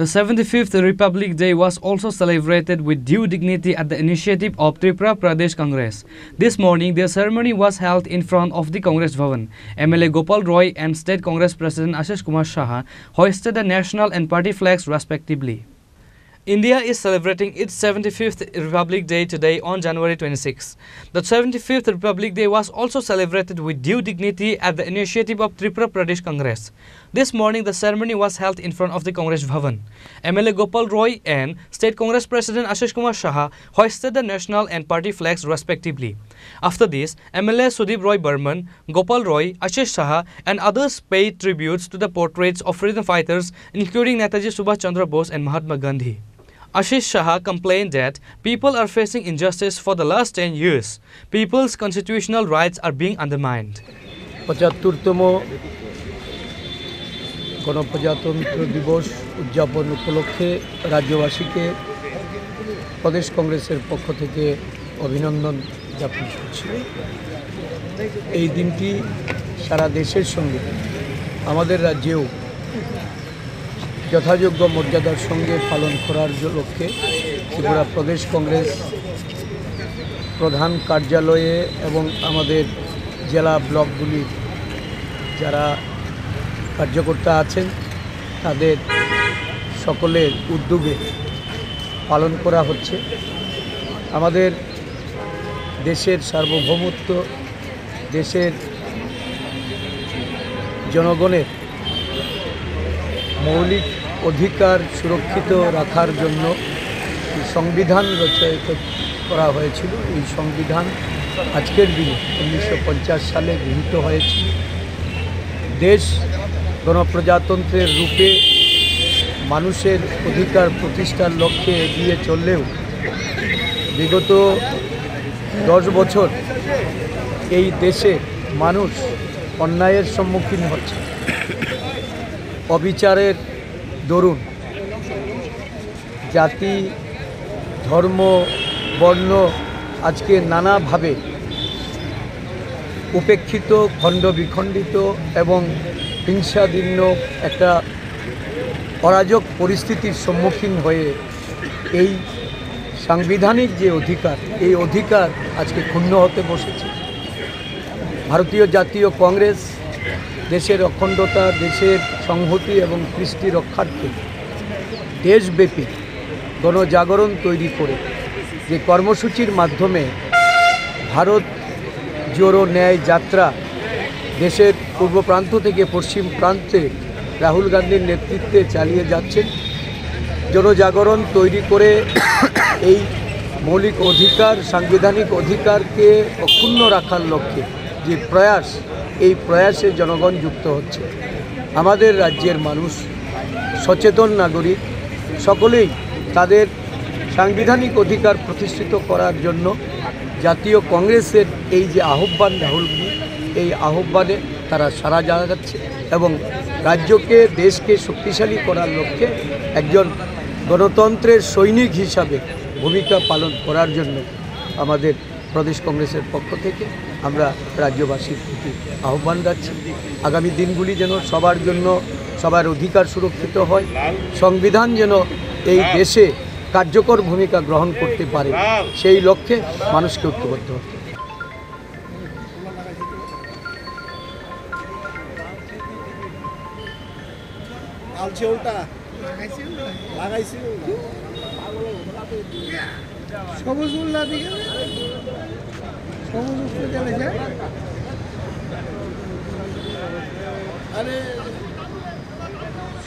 The 75th Republic Day was also celebrated with due dignity at the initiative of Tripura Pradesh Congress. This morning, the ceremony was held in front of the Congress Bhavan. MLA Gopal Roy and State Congress President Ashish Kumar Saha hoisted the national and party flags respectively. India is celebrating its 75th Republic Day today on January 26. The 75th Republic Day was also celebrated with due dignity at the initiative of Tripura Pradesh Congress. This morning, the ceremony was held in front of the Congress Bhavan. MLA Gopal Roy and State Congress President Ashish Kumar Saha hoisted the national and party flags respectively. After this, MLA Sudip Roy Burman, Gopal Roy, Ashish Saha and others paid tributes to the portraits of freedom fighters including Netaji Subhash Chandra Bose and Mahatma Gandhi. Ashish Saha complained that people are facing injustice for the last 10 years. People's constitutional rights are being undermined. 75তম গণপ্রজাতন্ত্র দিবস উদযাপন উপলক্ষে রাজ্যবাসীকে প্রদেশ কংগ্রেসের পক্ষ থেকে অভিনন্দন জ্ঞাপন করছি। এই দিনটি সারা দেশের সঙ্গে আমাদের রাজ্যেও যথাযোগ্য মর্যাদার সঙ্গে পালন করার লক্ষ্যে ত্রিপুরা প্রদেশ কংগ্রেস প্রধান কার্যালয়ে এবং আমাদের জেলা ব্লকগুলির যারা কার্যকর্তা আছেন তাদের সকলের উদ্যোগে পালন করা হচ্ছে। আমাদের দেশের সার্বভৌমত্ব, দেশের জনগণের মৌলিক অধিকার সুরক্ষিত রাখার জন্য সংবিধান রচয়িত করা হয়েছিল। এই সংবিধান আজকের দিনে 1950 সালে গৃহীত হয়েছিল। দেশ গণপ্রজাতন্ত্রের রূপে মানুষের অধিকার প্রতিষ্ঠার লক্ষ্যে এগিয়ে চললেও বিগত 10 বছর এই দেশে মানুষ অন্যায়ের সম্মুখীন হচ্ছে। অবিচারের দরুন জাতি, ধর্ম, বর্ণ আজকে নানাভাবে উপেক্ষিত, খণ্ড বিখণ্ডিত এবং হিংসাদীর্ণ একটা অরাজক পরিস্থিতির সম্মুখীন হয়ে এই সাংবিধানিক যে অধিকার, এই অধিকার আজকে ক্ষুণ্ণ হতে বসেছে। ভারতীয় জাতীয় কংগ্রেস দেশের অখণ্ডতা, দেশের সংহতি এবং কৃষ্টি রক্ষার্থে দেশব্যাপী গণজাগরণ তৈরি করে যে কর্মসূচির মাধ্যমে ভারত জোড়ো ন্যায় যাত্রা দেশের পূর্ব প্রান্ত থেকে পশ্চিম প্রান্তে রাহুল গান্ধীর নেতৃত্বে চালিয়ে যাচ্ছেন। জনজাগরণ তৈরি করে এই মৌলিক অধিকার, সাংবিধানিক অধিকারকে অক্ষুণ্ণ রাখার লক্ষ্যে যে প্রয়াস, এই প্রয়াসে জনগণ যুক্ত হচ্ছে। আমাদের রাজ্যের মানুষ, সচেতন নাগরিক সকলেই তাদের সাংবিধানিক অধিকার প্রতিষ্ঠিত করার জন্য জাতীয় কংগ্রেসের এই যে আহ্বান, রাহুল, এই আহ্বানে তারা সাড়া জাগাচ্ছে এবং রাজ্যকে, দেশকে শক্তিশালী করার লক্ষ্যে একজন গণতন্ত্রের সৈনিক হিসাবে ভূমিকা পালন করার জন্য আমাদের প্রদেশ কংগ্রেসের পক্ষ থেকে আমরা রাজ্যবাসীর প্রতি আহ্বান রাখছি। আগামী দিনগুলি যেন সবার জন্য, সবার অধিকার সুরক্ষিত হয়, সংবিধান যেন এই দেশে কার্যকর ভূমিকা গ্রহণ করতে পারে, সেই লক্ষ্যে মানুষকে ঐক্যবদ্ধ হতে হবে। সবুজ উল্লা দিকে সবুজ উঠতে চলে যায়। আরে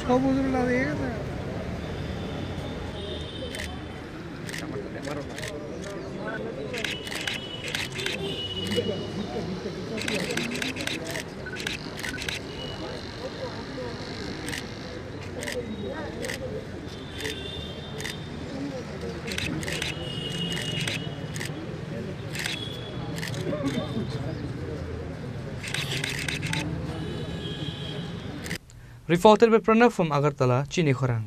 সবুজ উল্লা দিয়ে গেছে। Reported by Pranav from Agartala, Chini Khorang.